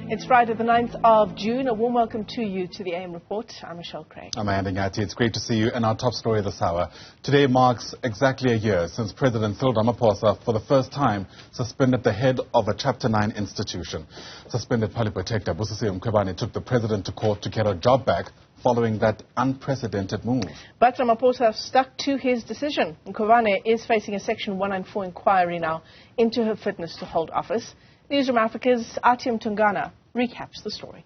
It's Friday the 9th of June. A warm welcome to you to the AM Report. I'm Michelle Craig. I'm Athi. It's great to see you. And our top story this hour. Today marks exactly a year since President Cyril Ramaphosa, for the first time, suspended the head of a Chapter 9 institution. Suspended Public Protector Busisiwe Mkhwebane took the president to court to get her job back following that unprecedented move. But Ramaphosa stuck to his decision. Mkhwebane is facing a Section 194 inquiry now into her fitness to hold office. Newzroom Africa's Athi Mtongana recaps the story.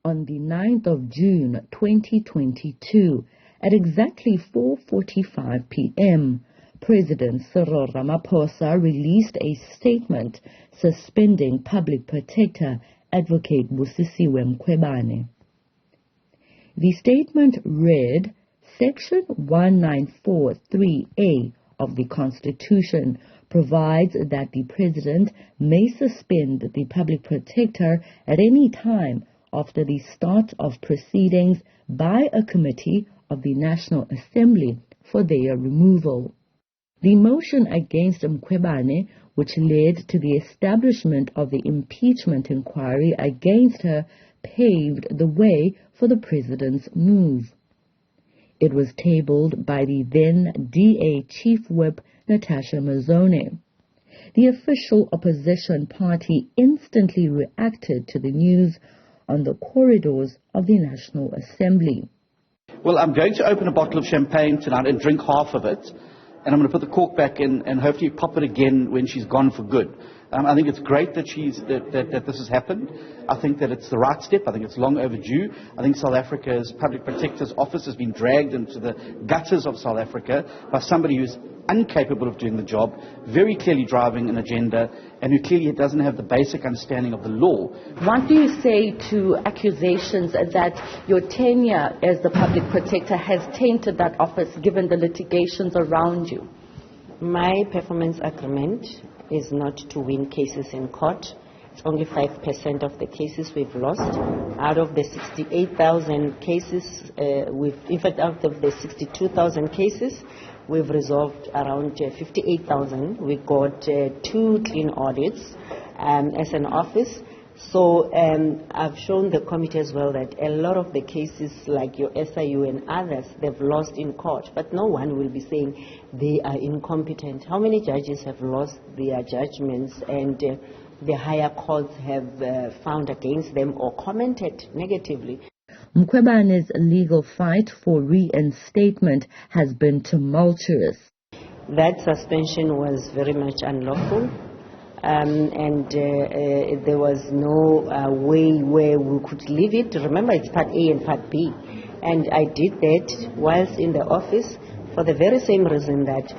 On the 9th of June 2022, at exactly 4:45 p.m., President Cyril Ramaphosa released a statement suspending Public Protector Advocate Busisiwe Mkhwebane. The statement read, Section 1943A of the Constitution provides that the President may suspend the Public Protector at any time after the start of proceedings by a committee of the National Assembly for their removal. The motion against Mkhwebane, which led to the establishment of the impeachment inquiry against her, paved the way for the President's move. It was tabled by the then DA Chief Whip Natasha Mazone. The official opposition party instantly reacted to the news on the corridors of the National Assembly. Well, I'm going to open a bottle of champagne tonight and drink half of it, and I'm going to put the cork back in and hopefully pop it again when she's gone for good. I think it's great that that this has happened. I think that it's the right step. I think it's long overdue. I think South Africa's Public Protector's Office has been dragged into the gutters of South Africa by somebody who's incapable of doing the job, very clearly driving an agenda, and who clearly doesn't have the basic understanding of the law. What do you say to accusations that your tenure as the Public Protector has tainted that office given the litigations around you? My performance agreement is not to win cases in court. It's only 5% of the cases we've lost. Out of the 68,000 cases, out of the 62,000 cases, we've resolved around 58,000. We got 2 clean audits as an office. So I've shown the committee as well that a lot of the cases like your SIU and others, they've lost in court. But no one will be saying they are incompetent. How many judges have lost their judgments and the higher courts have found against them or commented negatively? Mkhwebane's legal fight for reinstatement has been tumultuous. That suspension was very much unlawful. There was no way where we could leave it. Remember, it's Part A and Part B. And I did that whilst in the office for the very same reason that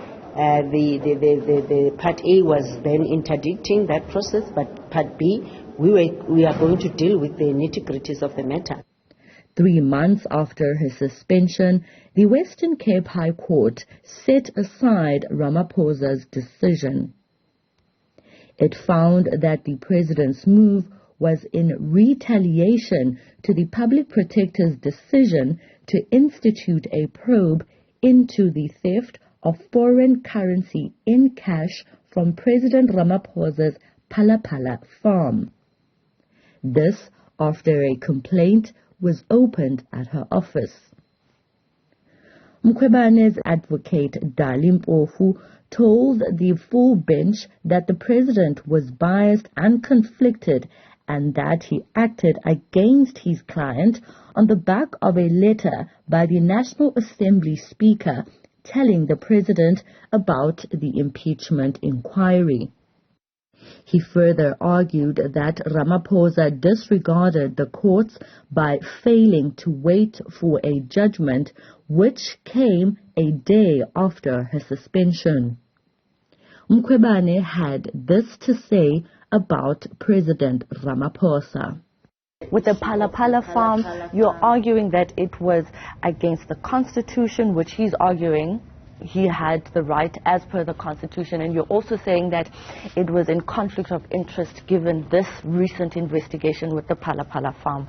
the Part A was then interdicting that process, but Part B, we are going to deal with the nitty-gritties of the matter. 3 months after her suspension, the Western Cape High Court set aside Ramaphosa's decision. It found that the President's move was in retaliation to the Public Protector's decision to institute a probe into the theft of foreign currency in cash from President Ramaphosa's Phala farm. This after a complaint was opened at her office. Mkhwebane's advocate Dali Mpofu told the full bench that the President was biased and conflicted and that he acted against his client on the back of a letter by the National Assembly Speaker telling the President about the impeachment inquiry. He further argued that Ramaphosa disregarded the courts by failing to wait for a judgment which came a day after her suspension. Mkhwebane had this to say about President Ramaphosa. With the Phala farm, you're arguing that it was against the Constitution, which he's arguing he had the right as per the Constitution, and you're also saying that it was in conflict of interest given this recent investigation with the Phala farm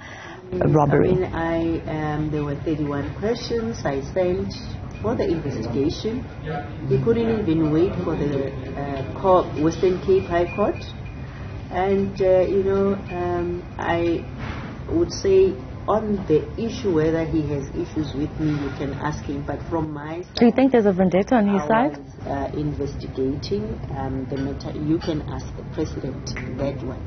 robbery. There were 31 questions I sent for the investigation. He couldn't even wait for the Western Cape High Court And, I would say on the issue whether he has issues with me, you can ask him. But from my side... Do you think there's a vendetta on his side? Investigating the matter. You can ask the President that one.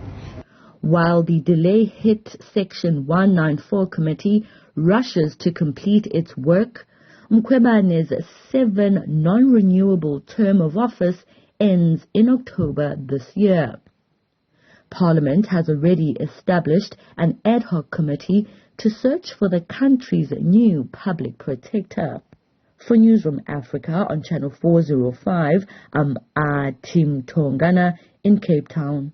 While the delay hit Section 194 committee rushes to complete its work, Mkhwebane's 7 non-renewable term of office ends in October this year. Parliament has already established an ad hoc committee to search for the country's new public protector. For Newzroom Afrika on Channel 405, I'm Athi Mtongana in Cape Town.